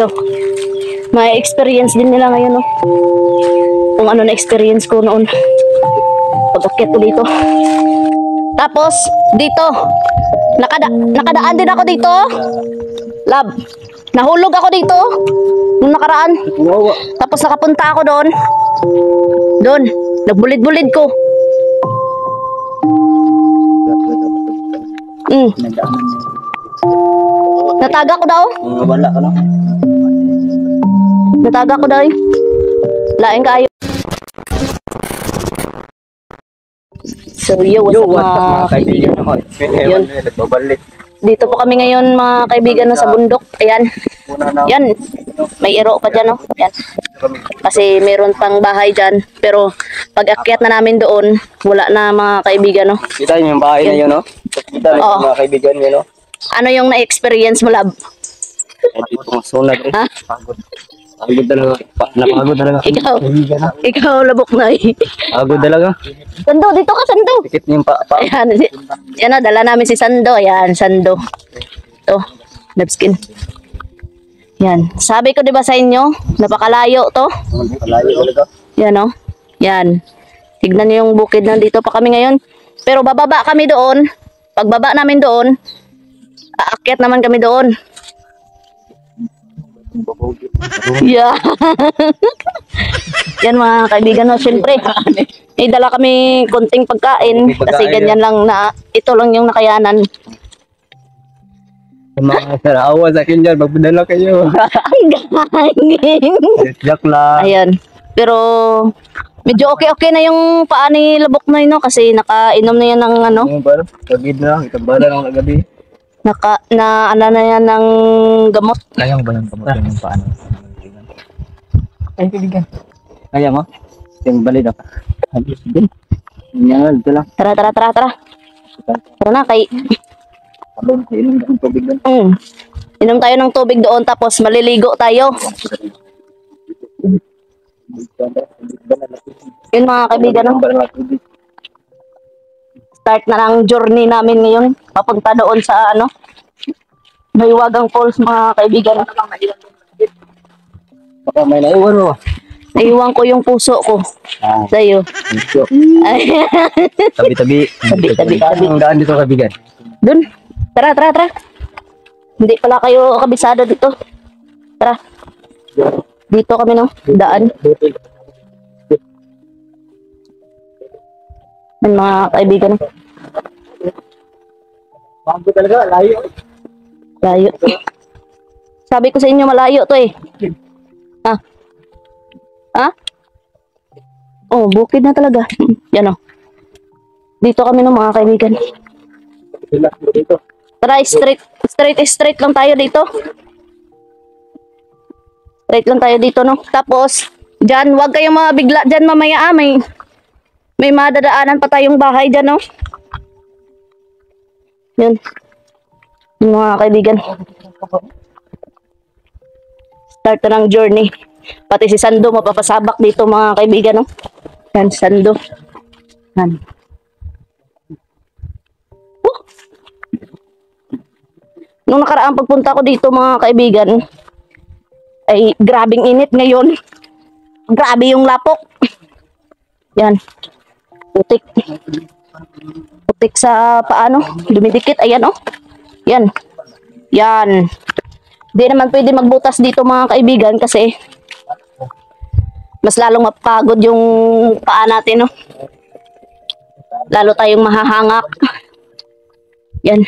dito. May experience din nila ngayon, no? Kung ano na experience ko noon. Pag-akyat ko dito. Tapos, dito. Nakadaan din ako dito. Love. Nahulog ako dito. Nung nakaraan. Tapos nakapunta ako doon. Doon. Nagbulid-bulid ko. Nataga ko daw. Wala ka na. Nataga ko daw. Lain kayo. So, what's up mga kaibigan? Yun. Dito po kami ngayon mga kaibigan no, sa bundok. Ayan. Yan. May iro pa dyan. No? Ayan. Kasi meron pang bahay dyan. Pero pag akyat na namin doon, wala na mga kaibigan. No? Kita niyo yung bahay na yun, no? Kita niyo mga kaibigan niyo, no? Ano yung na-experience mo, Lab? Itong sunod eh. Ha? Pagod talaga. Napagod talaga. Ikaw labok na eh. Pagod talaga. Sando, dito ka, Sando. Tikit niyo yung pa. Ayan, yan na, dala namin si Sando. Ayan, Sando. Ito, Labskin. Yan. Sabi ko 'di ba sa inyo, napakalayo to. Malayo talaga. Yan oh. Yan. Tignan niyo yung bukid, nandito pa kami ngayon. Pero bababa kami doon. Pagbaba namin doon, aakyat naman kami doon. Yeah. Yan mga kaibigan, no, syempre. May dala kami konting pagkain kasi ganyan lang na ito lang yung nakayanan. Mga sarawa sa akin dyan, magpadala kayo. Ang gangin. Jack lang. Ayan. Pero medyo okay na yung paa ni Labok na yun, no? Kasi nakainom na yan ng ano. Gabid na, itambala lang na gabi. Ano na yan ng gamot. Kaya mo ba yung gamot yung paano? Ay, kaibigan. Kaya mo? Yung balid ako. Sige. Yan, ito lang. Tara. Tara na, kay... Inom tayo ng tubig doon tapos maliligo tayo. Yun mga kaibigan, no? Start na ng journey namin ngayon. Papunta doon sa ano, Baywagang Falls mga kaibigan. Baka may naiwan mo. Naiwan ko yung puso ko sa'yo. Tabi-tabi. Ang daan dito kaibigan. Dun. Tara. Hindi pala kayo kabisado dito. Tara. Dito kami no, daan. Yan mga kaibigan. Bago talaga, layo. Layo. Sabi ko sa inyo malayo to eh. Ha? Oh, bukid na talaga. Yan oh. Dito kami no mga kaibigan. Tara, straight lang tayo dito. Straight lang tayo dito, no? Tapos, dyan, huwag kayong mabigla dyan mamaya, may madadaanan pa tayong bahay dyan, no? Yun. Yung mga kaibigan. Start na ng journey. Pati si Sando, mapapasabak dito, mga kaibigan, no? Yan, Sando. Yan. Nung nakaraang pagpunta ko dito mga kaibigan, ay grabing init ngayon. Grabe yung lapok. Yan. Putik. Putik sa paano, dumidikit. Ayan oh. Yan. Yan. Di naman pwede magbutas dito mga kaibigan kasi mas lalong mapagod yung paa natin, no? Lalo tayong mahahangak. Yan.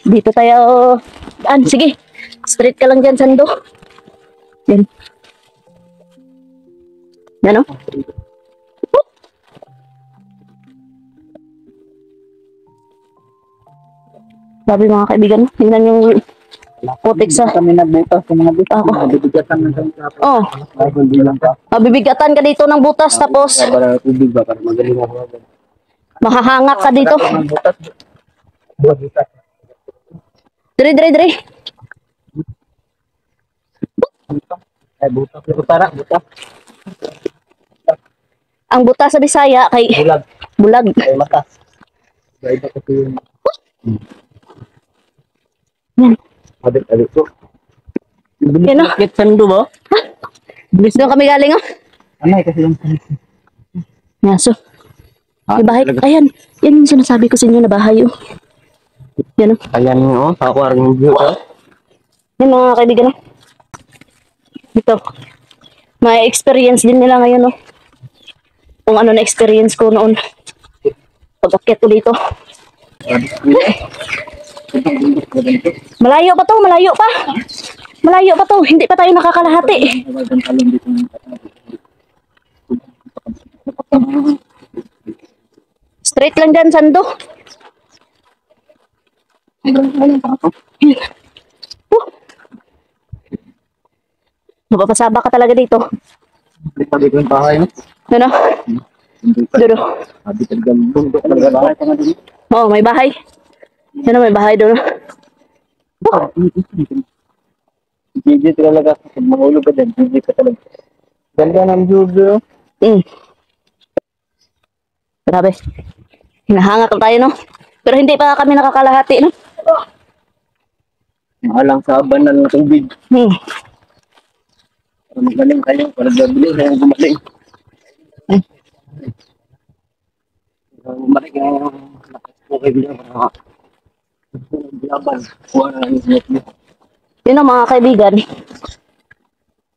Dito tayo. Sige. Straight ka lang dyan, Sando. Yan. Yan, oh. Sabi mga kaibigan, tingnan yung putik sa... Kami nagbutas sa mga butas. Ako. Mabibigatan ng tapos. Oh. Mabibigatan ka dito ng butas tapos Para tubig ba? Para magaling ako. mahahangak ka dito. Dire. Ay, butas. Butara. Ang butas sa Bisaya kay Bulag. bulag. Ay, matas. Iba kasi yung Yan. adik ko. Yan o. Bakit sando ba? Doon kami galing o. Anay kasi yung Yaso. May bahay. Ayan. Yan yung sinasabi ko sa inyo na bahay o. Yan o. Ayan o, takwar yung view ko. Yan mga kaibigan o. Ito. May experience din nila ngayon o. Kung ano na experience ko noon. Pag-akyat ko dito. Malayo pa to, malayo pa. Malayo pa to, hindi pa tayo nakakalahati. Straight lang dyan, Sando. Mapapasaba ka talaga dito. Sabi ko yung bahay no? Ano? Dudo. Sabi ko yung bundok talaga bahay pa nga din. Oo, may bahay. Yan may bahay doon. Gigi talaga. Kung mahulog ka din, gigi ka talaga. Ganda ng view bro. Grabe. Hinahanga ka tayo, no? Pero hindi pa kami nakakalahati, no? Mahalang sa banal ng tubig. Para magaling kayo, para gabili na yung gumaling. Bumalik na yung okay bila para laban. Kuha na yung net mo. Yun ang mga kaibigan.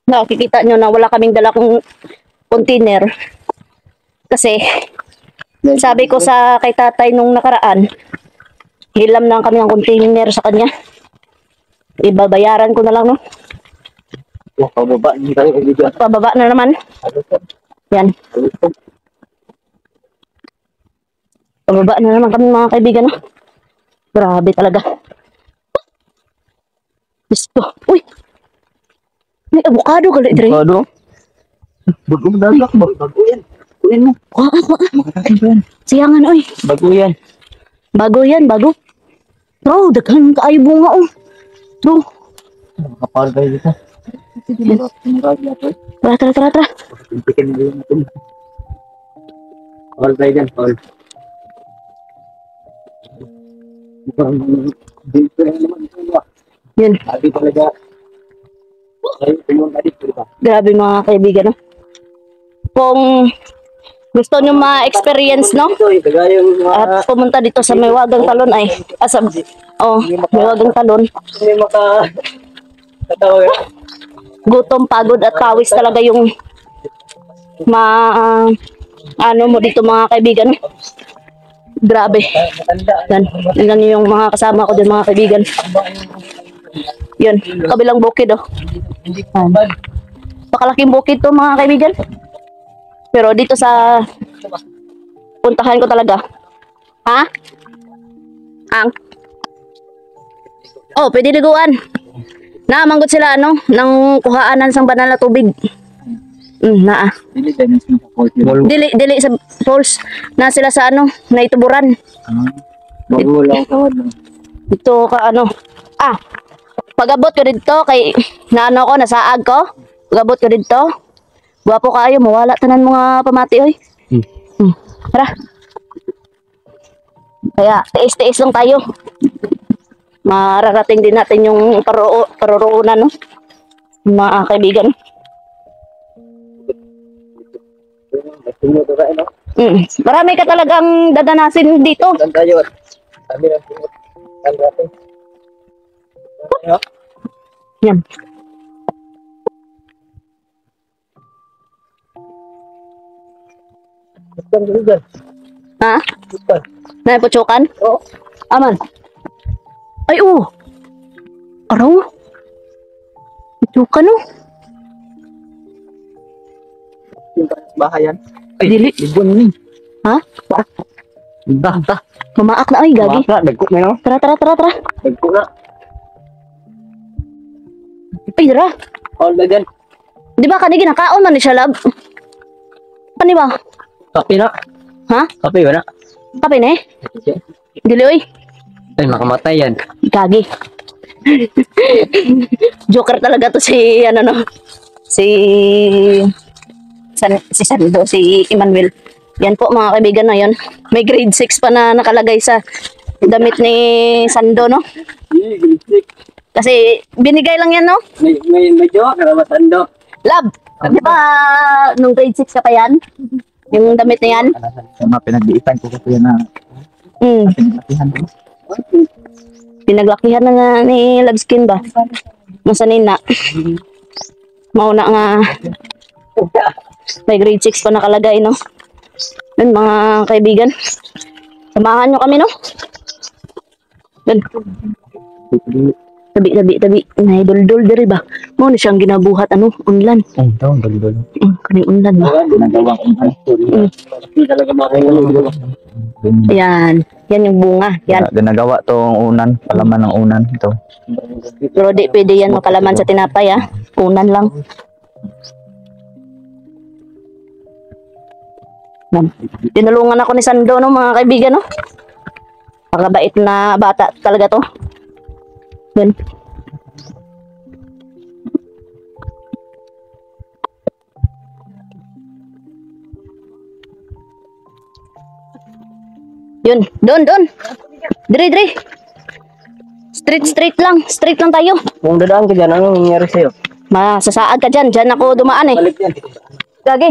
Nakikita nyo na wala kaming dala kong container. Kasi, sabi ko sa kay tatay nung nakaraan, hilam lang kami ng container sa kanya. Ibabayaran ko na lang, no? Pababa niyo tayo kaibigan. Pababa na naman. Yan. Pababa na naman kami mga kaibigan, no? Grabe talaga. Gusto. Uy! May avocado ka, Dre. Avocado? Bago mo dagak ba? Bago yan. Kunin mo. Kuha. Makakain ko yan. Siyangan, oy. Bago yan. Bago yan, bago. Bro, daghan ka ay bunga, oh. Bro. Makapal kayo dito. Tara. Pikin mo yung atin. Kapal kayo dyan, Paul. Mukhang dito lang naman ito ba? Yun. Sabi talaga. Ay, tingnan ka dito ba? Grabe mga kaibigan, no? Kung gusto nyo ma-experience, no? Ito, kagaya yung mga... At pumunta dito sa Maywagang Talon ay... Maywagang Talon. May maka... Katawag yan. Gutom, pagod at pawis talaga yung ano mo dito mga kaibigan. Grabe. Yan yung mga kasama ko din mga kaibigan. Yun, kabilang bukid oh. Pakalaking bukid to mga kaibigan. Pero dito sa puntahan ko talaga. Ha? Oh, pwede liguan. Manggot sila nang kuhaanan sang banal na tubig. Naa. Dili sa falls na sila sa na ituburan. Bago lang tawad lang. Dito ka pag-abot ko dito kay ko nasaag ko. Pag-abot ko dito. Gwapo kayo, mawala tanan mga pamati oy. Tara. Kaya tiis-tiis lang tayo. Mararating din natin yung paroroonan, no? Mga kaibigan. Marami ka talagang dadanasin dito. Saan tayo? Sabi lang singot. Saan natin? Yan. Saan tayo dyan? Ha? Saan? Naiputsukan? Oo. Aman. Ay, oo. Araw. Putsukan, no? Yung bahayan. Ay, Dili. libon ni. Ha? Ta. Mamaak na ay, gagi. Dagko na no? Tara. Dagko na. Ay, tara. All na dyan. Di ba kanigi nakaon man ni siya, lab? Pani ba? Kape na. Ha? Kape ba na? Kape na eh? Dili, oy. Ay, makamatay yan. Gagi. Joker talaga to si, si Sando, si Emmanuel. Yan po mga kaibigan na yun. May grade 6 pa na nakalagay sa damit ni Sando, no? Kasi binigay lang yan, no? May jowa, karamatan do. Love, di ba nung grade 6 ka pa yan? Yung damit na yan? Sa mga pinag-iitan ko kasi yan na pinaglakihan ko. Pinaglakihan na nga ni Lagskin ba? Masanin na. Mauna nga. May grade 6 pa nakalagay, no? Yun, mga kaibigan. Samahan nyo kami, no? Yun. Tabi. May dul-dul diri ba? Mo na siyang ginabuhat, ano? Unlan. Ang taon, dali-dali. Kani unlan ba? Nagawang unhan. Talaga makakailan. Ayan. Yan yung bunga. Yan. Ginagawa tong unan, palaman ng unan ito. Pero di pwede yan makalaman sa tinapay, ah. Unan lang. Yan. Tinulungan ako ni Sando, no, mga kaibigan, no? Pagkabait na bata talaga to. Yan. Yun, doon. Diri. Straight lang. Straight lang tayo. Kung dadaan ka dyan, anong nangyari sa'yo? Masasaag ka dyan. Dyan ako dumaan, eh. Balik yan. Gagi.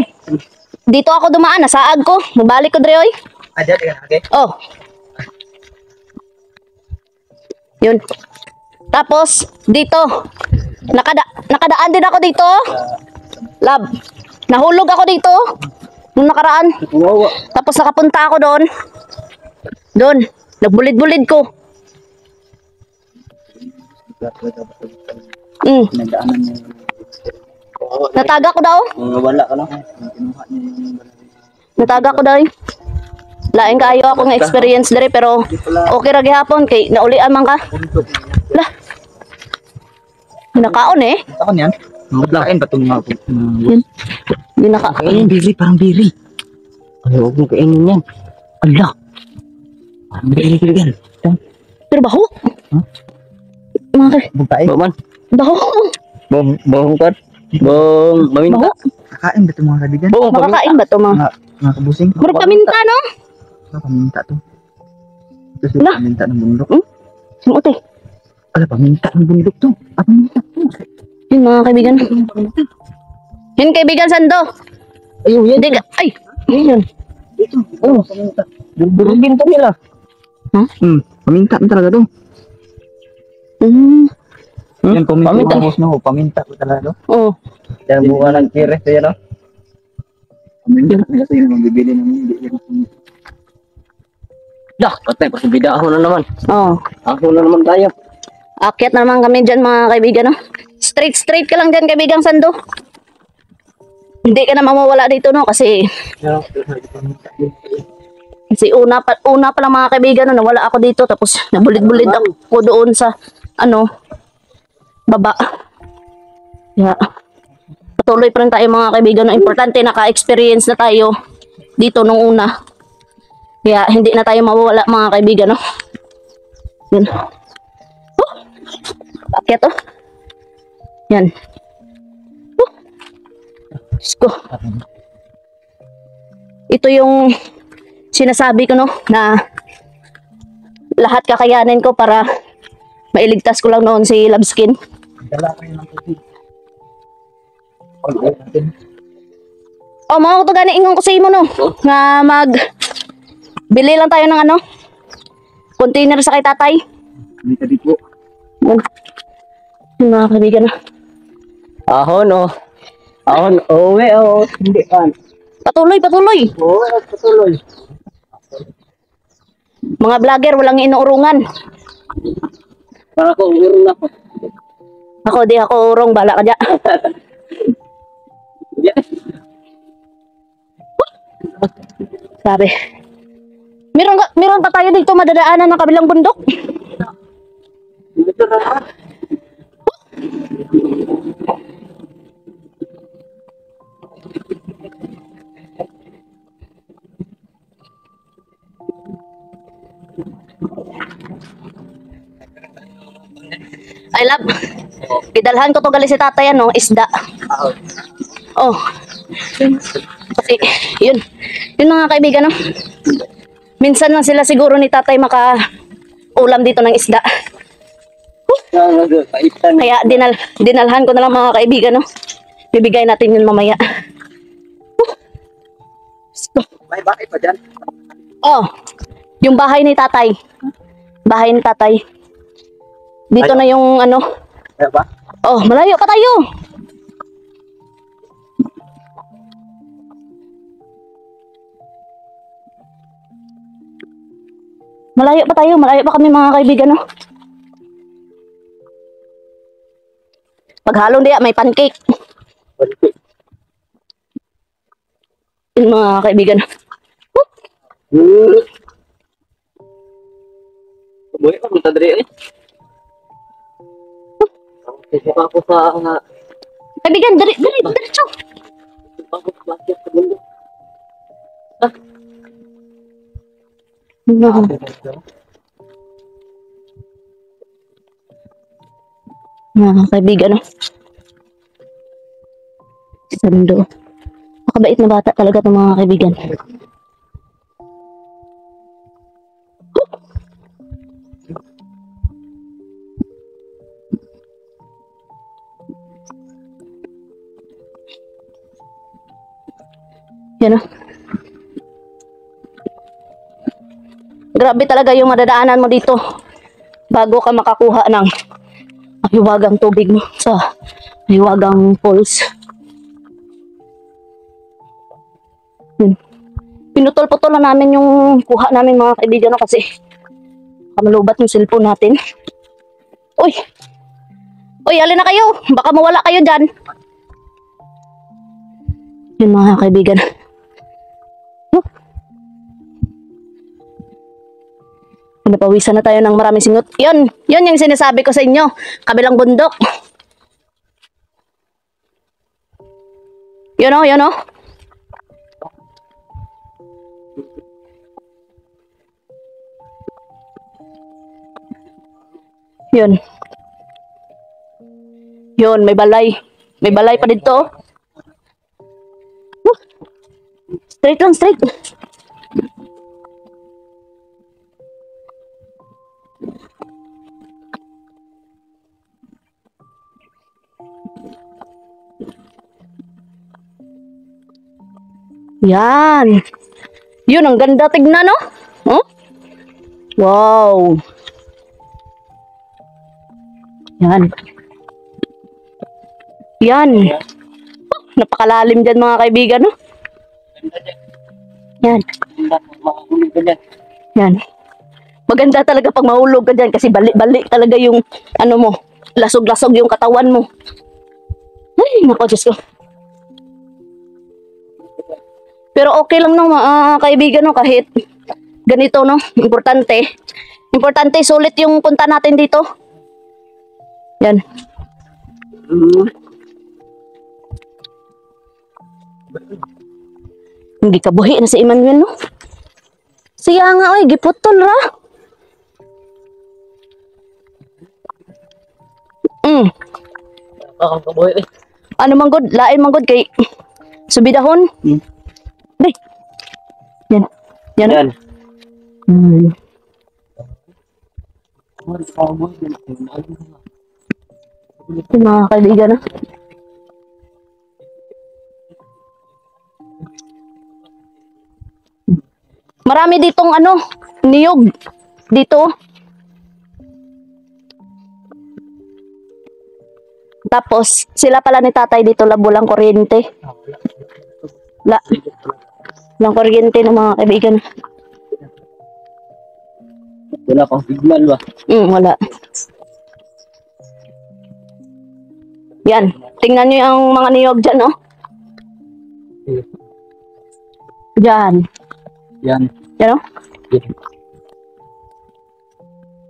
Dito ako dumaan. Nasaag ko. Mabalik ko, Dre, oy. Dyan, okay? Oh. Yun. Tapos, dito. Nakadaan din ako dito. Lab. Nahulog ako dito. Nung nakaraan. Wow. Tapos nakapunta ako doon. Doon. Nagbulid-bulid ko. Nagdaanan niya. Nataga ko daw. Wala ka lang. Nataga ko daw. Lain kaayo ako ng experience diri pero okay ra gihapon kay naulian man ka. Lah. Nakaon eh. Ako niyan. Maglain ba itong mga... Yun. Hindi naka... Kainin, biri, parang biri. Ay, huwag mo kainin yan. Allah. Parang biri, yan. Pero baho. Huh? Mga kay... Bugtae. Baman. Baho. Bong kan? Bong maminta. Baho. Kakain ba itong mga kaibigan? Oh, makakain ba to mga? Mga kabusing. Murag paminta no? Paminta to. Ito si Lah. paminta ng bundok. Sumuti. Ala, paminta ng bundok to. Paminta to. Yun mga kaibigan. Yun kaibigan Sando. Ayun, yan. Hindi ka... Ay! Yun. Ito. Oh, paminta. Durugin to nila. Huh? Paminta na talaga to. Yan, paminta. Paminta ko talaga. Oh. Yan, buka ng kires to yan, no? Paminta na talaga yung mabibili naman. Dah, patay, pasibida ako na naman. Oh. Ako na naman tayo. Akyat naman kami dyan mga kaibigan. No? Straight ka lang dyan kaibigang Sando. Hindi ka na mawawala dito no kasi una pa lang mga kaibigan no, nawala ako dito tapos nabulid-bulid ako doon sa baba. Yeah. Patuloy pa rin tayo mga kaibigan no. Importante naka-experience na tayo dito nung una. Kaya hindi na tayo mawawala mga kaibigan no. Yun. Bakit oh? Yan. Diyos ko. Ito yung sinasabi ko no na lahat kakayanin ko para mailigtas ko lang noon si Labskin. Dala ko yung tubig. Oh, mga ko to gani ingon ko sa imo no nga bili lang tayo ng container sa kay tatay. Hindi ka dito. Yun. Yung mga kaibigan na. Ahon, oh. Ahon, uwi, oh. Hindi pa. Patuloy. Oo, patuloy. Mga vlogger, walang inuurungan. Para ko, urong ako. Ako, di ako urong. Bala ka dyan. Sabi. Meron pa tayo dito madadaanan ng kabilang bundok. I love. Idalhan ko to gali si tatay isda. Oh. Kasi, yun. Yun mga kaibigan, no? Minsan lang sila siguro ni tatay maka-ulam dito ng isda. Paitan. Kaya dinalhan ko na lang mga kaibigan, no? Bibigay natin yun mamaya. May bakit pa dyan? Oh, yung bahay ni tatay. Bahay ni tatay. Dito na yung ano. Kaya ba? Oh, malayo pa tayo. Malayo pa tayo. Malayo pa kami mga kaibigan, no? Paghalong diya, may pancake. Yun mga kaibigan. Buhay pa, punta dali eh. Kasi pa ako sa... Kaibigan, diretso. Ako sa plastic sa mundo. Mga kaibigan, no? Sando. Makabait na bata talaga itong mga kaibigan. Yan, no? Grabe talaga yung madadaanan mo dito bago ka makakuha ng hiwagang tubig mo sa hiwagang falls. Yun. Pinutol-putol na namin yung kuha namin mga kaibigan, no, kasi kamalubat yung cellphone natin. Uy! Uy, alin na kayo? Baka mawala kayo dyan. Yun mga kaibigan. Napawisan na tayo ng maraming singot. Yun yung sinasabi ko sa inyo. Kabilang bundok. Yun o. Yun, may balay. May balay pa dito. Straight lang, straight. Yan. Yun, ang ganda tignan, no? Oh? Wow. Yan. Yan. Oh, napakalalim dyan mga kaibigan, no? Yan. Makahulog ka dyan. Yan. Maganda talaga pag mahulog ka dyan kasi bali-bali talaga yung ano mo. Lasog-lasog yung katawan mo. Ay, naku, Diyos ko. Pero okay lang no, mga kaibigan, no, kahit ganito, no, importante sulit yung punta natin dito. Yan. Hindi ka buhi na si Emmanuel, no? Siya nga, oy, giputol ra. Ako kabuhay eh. Ano manggod, lain manggod kay subidahon. Bay. Yan. Yan. Hmm. Yung mga kaibigan, no? Marami ditong ano, niyog dito. Tapos sila pala ni tatay dito labulang kuryente. Lang kuryente ng mga kaibigan. Wala kang signal ba? Wala. Yan. Tingnan nyo yung mga niyog dyan, no? Dyan. Yan. Yan, no?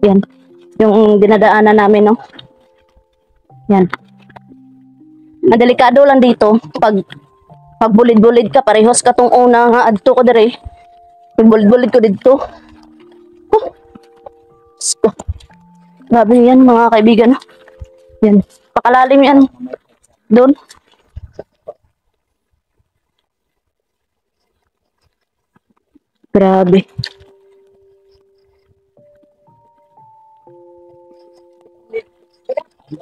Yan. Yung dinadaanan namin, no? Yan. Madelikado lang dito. Pag bulid-bulid ka, parehos ka tong una nga adto ko dire. Pag bulid-bulid ko dito. Grabe yan mga kaibigan. Yan. Pakalalim yan. Doon. Grabe.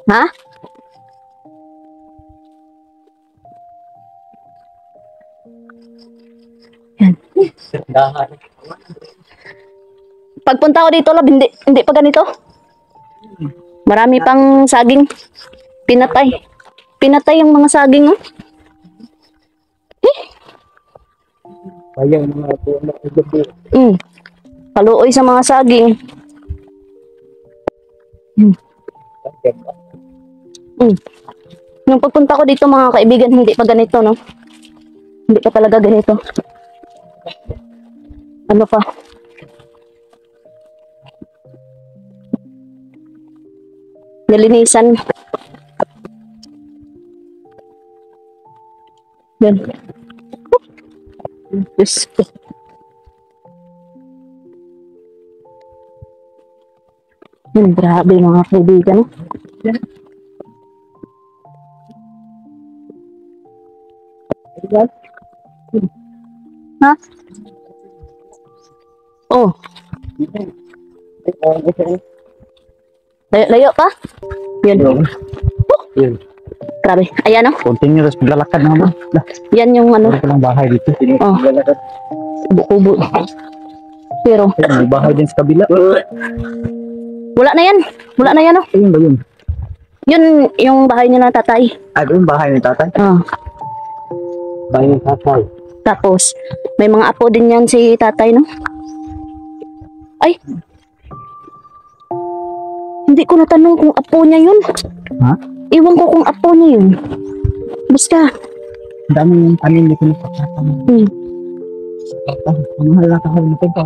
Ha? Yan. Dahan. Pagpunta ko dito, lab, hindi pa ganito. Marami pang saging. Pinatay. Pinatay yung mga saging, oh. Sayang mga puno sa gabi. Kaluoy sa mga saging. Nung pagpunta ko dito, mga kaibigan, hindi pa ganito, no? Hindi pa talaga ganito. Ano pa? Nilinisan. Yan. Diyos ko. Yan, grabe mga kaibigan. Ha? Oh, layo pa? Yun. Yun. Grabe. Ayan, oh. Continuous paglalakad na naman. Yan yung ano, Wala palang bahay dito. Oh. Paglalakad. kubo. Pero, May bahay din sa kabila. wala na yan. Wala na yan, oh. Ayun ba yun? Yun, yung bahay nila tatay. Ay, yung bahay ni tatay? Ah. Bahay ni tatay. Tapos, may mga apo din yan si tatay, no? Ay! Hindi ko natanong kung apo niya yun. Ha? Iwan ko kung apo niya yun. Basta. Ang dami yung tanin dito na pagkakama. Ang mahal na kahal nito pa.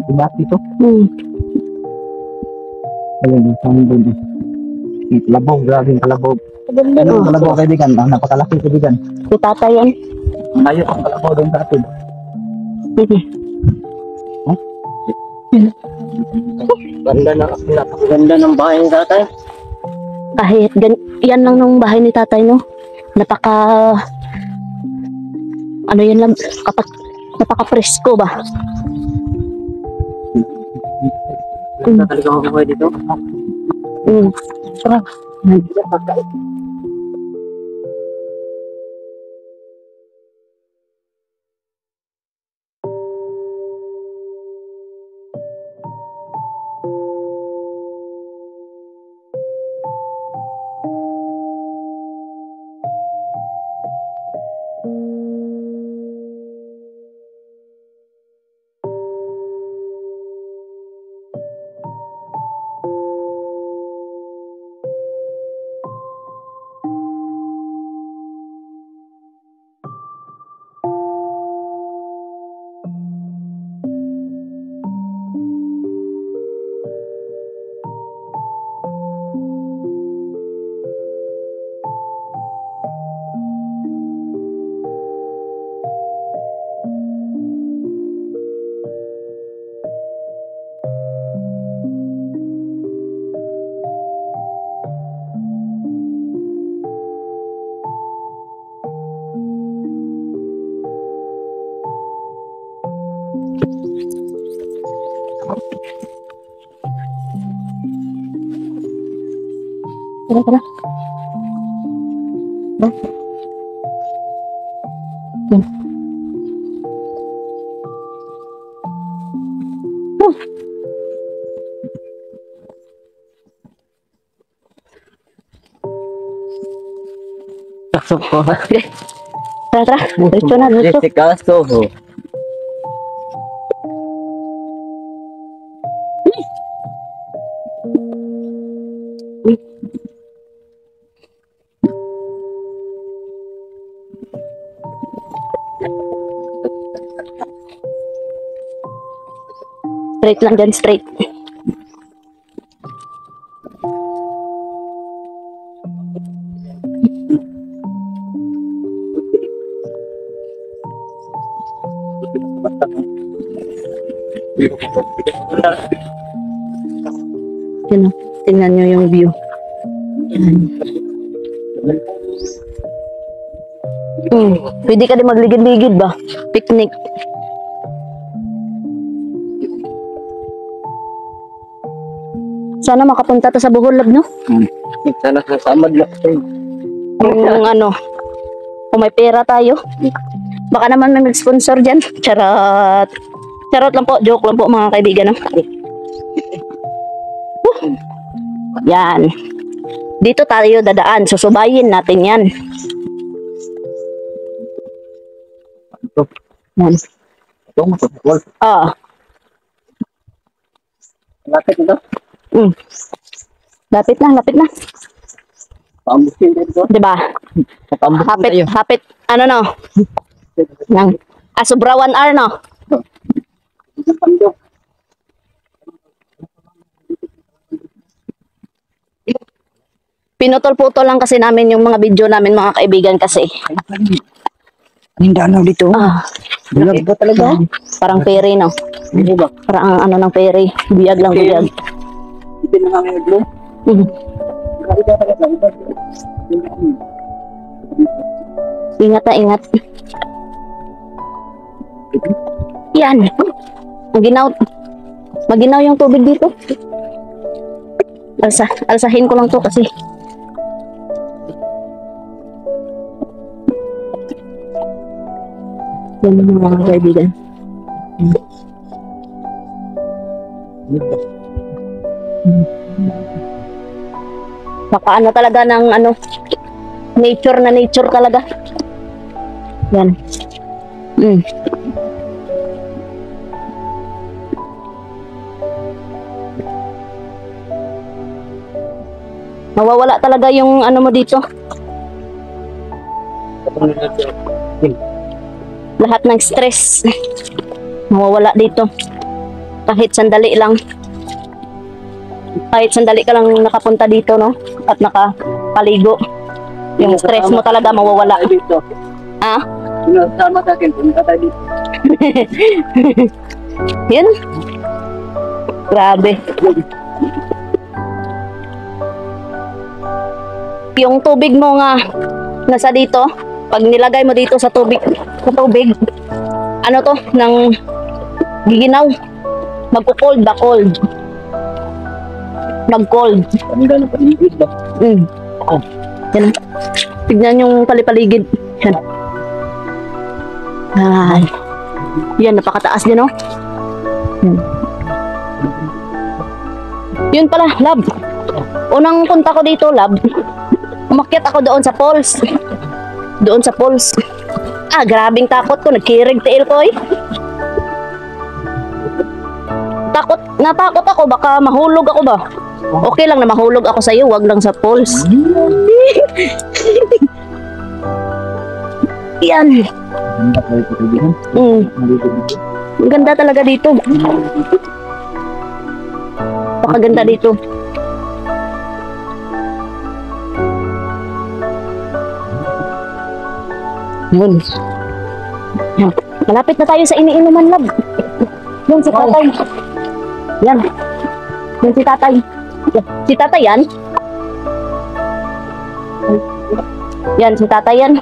Dibat dito. Ayun, yung pang doon. Yung kalabog, grabe yung kalabog. Ano yung kalabog kaibigan? Ang napakalaki kaibigan. Si tatay yan. Ayun ang kalabog doon sa atin. Sige. Ganda ng bahay ni tatay. Kahit yan lang nung bahay ni tatay, no? Napaka... Ano yan lang? Napaka-presko ba? Talaga ako buhay dito. Sarap. Tara, tara. Yan. Pasok ko. Okay. Tara, tara. Diretso na, diretso. Kaso ho. Straight lang dyan, straight. Yun o. Tingnan nyo yung view. Yan. Pwede ka din magligid-ligid ba? Picnic. Sana makapunta ta sa Bohol, lab, no? Sana kasamad lang. Kung ano, kung may pera tayo. Baka naman may mag-sponsor dyan. Charot. Charot lang po. Joke lang po, mga kaibigan, no? Yan. Dito tayo dadaan. Susubayin natin yan. Ito. Yan. Ito, matapos. Ah. Lapit ito. Lapit na, lapit na. Paambusin dito. Diba? Paambusin Hapit, tayo. hapit. Ano, no? Yang, sobra 1 hour, no? Pinutol-putol lang kasi namin yung mga video namin, mga kaibigan, kasi. Anong danaw dito? Ah, Bulag ba talaga? parang ferry, no? Hindi ba? Parang ano ng ferry. Biyag lang, biyag. Hindi na nga ngayon, bro. Mhm. Grabe ka talaga. Ingat na, ingat. Yan. Maginaw yung tubig dito. Alsahin ko lang to kasi. Yan yung mga kaibigan. Baka ano talaga ng ano, nature na nature talaga. Yan. Mawawala talaga yung ano mo dito. Lahat ng stress. Mawawala dito. Kahit sandali lang. Kahit sandali ka lang nakapunta dito, no? At nakapaligo. Yung stress mo talaga mawawala. Dito. Ah? Sama sa akin. Punta tayo dito. Yan. Grabe. Yung tubig mo nga nasa dito, pag nilagay mo dito sa tubig, ano to, nang giginaw. Magko-cold ba? Cold. Mag-cold. Ang gano'n paligid ba? Yan. Tignan yung palipaligid. Yan. Ay. Yan, napakataas din, oh. Yun pala, lab. Unang punta ko dito, lab, umakyat ako doon sa falls. Doon sa falls. Ah, grabing takot ko. Nagkirig tail ko, eh. Natakot ako. Baka mahulog ako ba? Okay lang na mahulog ako sa'yo. Wag lang sa falls. Yan. Ang ganda talaga dito. Pakaganda dito. Yun. Yan. Malapit na tayo sa iniinuman, lab. Yan si tatay. Yan. Yan si tatay. Si tatay yan. Yan, si tatay yan.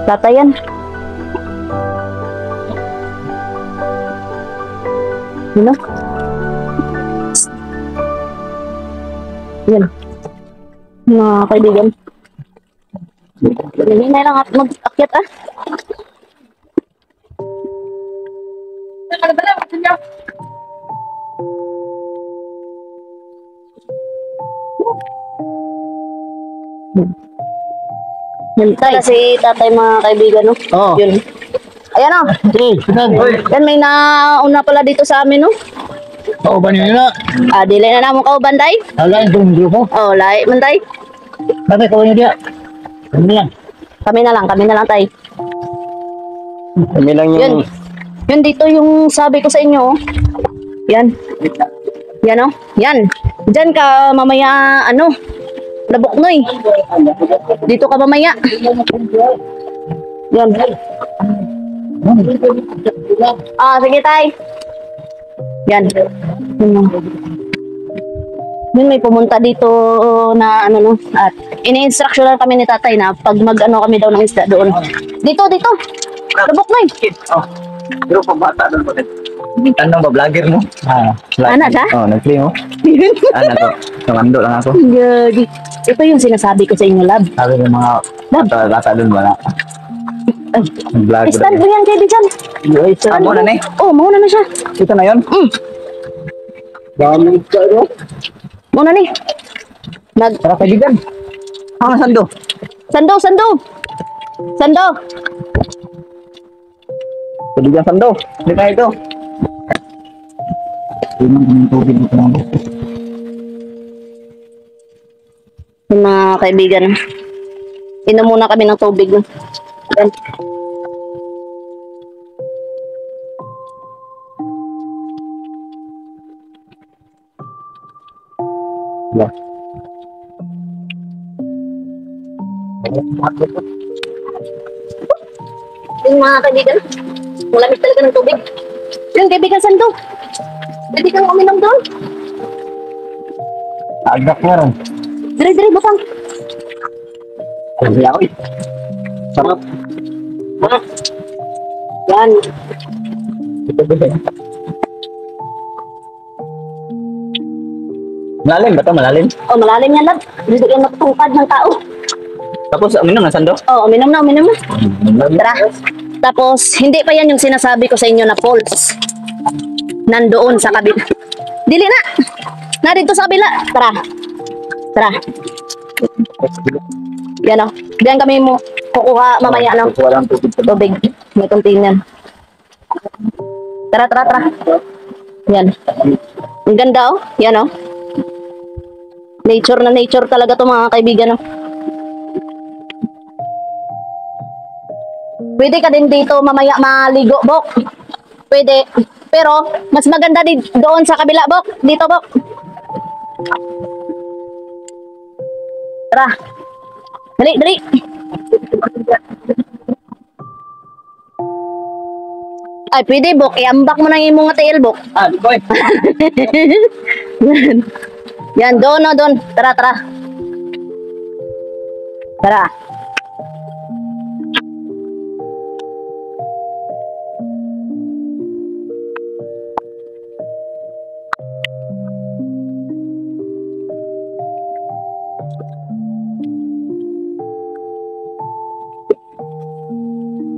Tatay yan. Ano? Yan. Mga kaibigan. Hindi na lang mag-akyat, ah. Yan tayo. Si tatay, mga kaibigan, no? Oo. Yun. Ayan, oh. Yan, may nauna pala dito sa amin, no? Oo ba niyo na? Ah, dili na namong kauban, tay. Wala yung grupo. Oh, lahi man, tay. Bakit ko niyo dia? Kami lang. Kami na lang, tay. Kami lang Yun. Yun dito yung sabi ko sa inyo, oh. Yan. Yan, oh. Yan. Diyan ka mamaya, ano, Labuknoy. Dito ka mamaya. Yan. Ah, sige, tay. Yan. Yun, may pumunta dito na ano, no, at ini-instruction lang kami ni tatay na pag mag-ano kami daw ng isda doon. Dito. Labuknoy. Oh. Pero pambata doon ba din? Ano ba, vlogger mo? Anak ka? Oo, nag-play mo. Anak ko. Tumando lang ako. Gagi. Ito yung sinasabi ko sa inyo, lab. Sabi ng mga bata doon wala. Ay, Vlogger. stand mo yan, kaibigan. Amo na eh. Oh, mauna na siya. Ito na yun. Dami ka ito. Mauna ni. Tara kaibigan. Sando. Sando, sando. Sando. Kaibigan sando. Hindi na ito. Yung mga kaibigan, inom muna kami ng tubig. Yan. Yeah. Yung mga kaibigan, malamig talaga ng tubig. Yung kaibigan, sando. Pwede kang uminom doon. Agak nga rin. Dire-dire, butang. Kasi ako eh. Sarap. Ha? Yan. Ito ba eh? Malalim ba ito? Malalim? Oh, malalim yan, lab. Dito yung natutungkad ng tao. Tapos uminom na sando? Oh, uminom na, uminom na. Tara. Tapos, hindi pa yan yung sinasabi ko sa inyo na false. Nandoon sa kabila. Dili na! Narito sa kabila. Tara. Tara. Yan o. Diyan kami mo kukuha mamaya ng Walang tubig. tubig. May container. Tara, tara, tara. Yan. Ang ganda oh. Yan oh. Nature na nature talaga to mga kaibigan oh. Pwede ka din dito mamaya maligo, Bok. Pwede. Pero, mas maganda din doon sa kabila, Bok. Dito, Bok. Tara. Dali, dali. Ay, pwede, Bok. Iambak mo na yung mga tail, Bok. Di ko eh. Yan, doon, no, doon. Tara, tara. Tara.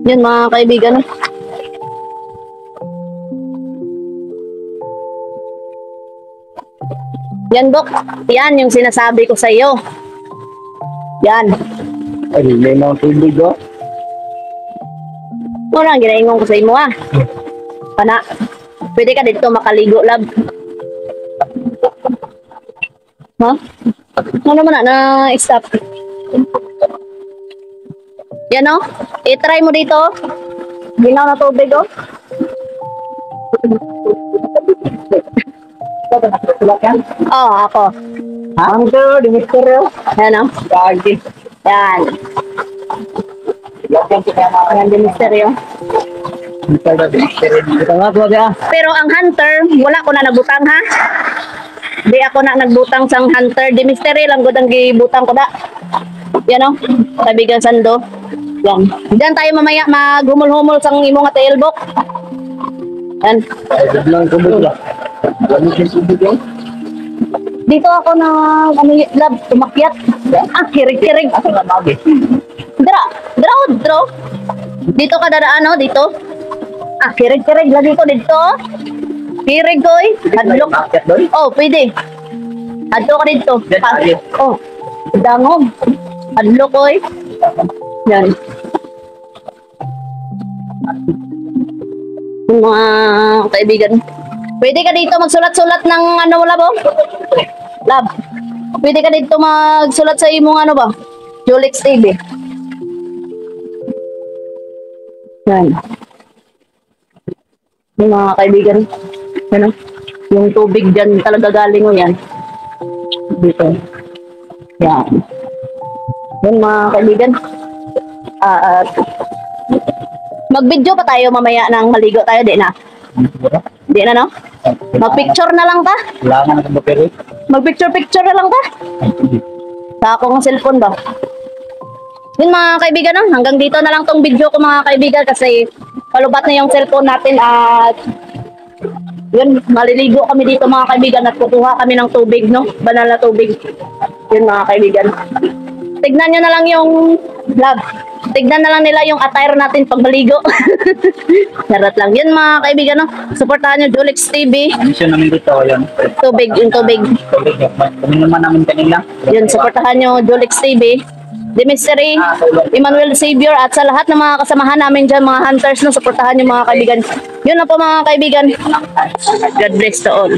Yan mga kaibigan. Yan, Bok. Yan yung sinasabi ko sa iyo. Yan. Ay, may mga tubig oh. Muna ang ginaingon ko sa imo ah. Pana. Pwede ka dito makaligo, lab. Ha? Ano naman na stop. Yan oh. I-try mo dito. Ginaw na tubig oh. Oh, ako. Hunter, di misteryo. Yan oh. Gagi. Yan. Yan din misteryo. Ito nga po siya. Pero ang hunter, wala ko na nagbutang ha. Di ako na nagbutang sang hunter. Di mystery lang gud ang gibutang ko da. Yan oh. Kaibigan sando. Yan. Diyan tayo mamaya maghumol-humol sang imo nga tailbok. Yan. Lang tubig lang. Lamig yung tubig oh. Dito ako na lab tumakyat. Ah, kirig-kirig. Asa nga magi? Dra. Dito ka dadaan oh, dito. Ah, kirig-kirig lagi ko dito. Kirig ko eh. Hadlok. Akyat doon? Oh, pwede. Hadlok ka dito. Diyan, lagi. Oh, dangog. Hadlok ko eh. Yan. Mga kaibigan. Pwede ka dito magsulat-sulat ng ano mo, Lab? Lab. Pwede ka dito magsulat sa imong ano ba? Julix TV. Yan. Yung mga kaibigan. Ano? Yung tubig dyan talaga galing mo yan. Dito. Yan. Yan mga kaibigan. Mag-video pa tayo mamaya ng maligo tayo, di na? Di na, no? Mag-picture na lang ta? Wala nga na pero. Mag-picture na lang ta? Sa akong cellphone ba? Yun mga kaibigan, no? Hanggang dito na lang tong video ko mga kaibigan kasi palubat na yung cellphone natin at Yun, maliligo kami dito mga kaibigan at kukuha kami ng tubig, no? Banal na tubig. Yun mga kaibigan. Tignan nyo na lang yung vlog. Tignan na lang nila yung attire natin pag maligo. Charot lang. Yun mga kaibigan, no? Supportahan nyo Jolix TV. Mission namin dito, yun. Tubig, yung tubig. Tubig, kami naman namin kanila. Yun, supportahan nyo Jolix TV. The Mystery, Emmanuel Savior, at sa lahat ng mga kasamahan namin dyan, mga hunters, no, supportahan nyo mga kaibigan. Yun na po mga kaibigan. God bless to all.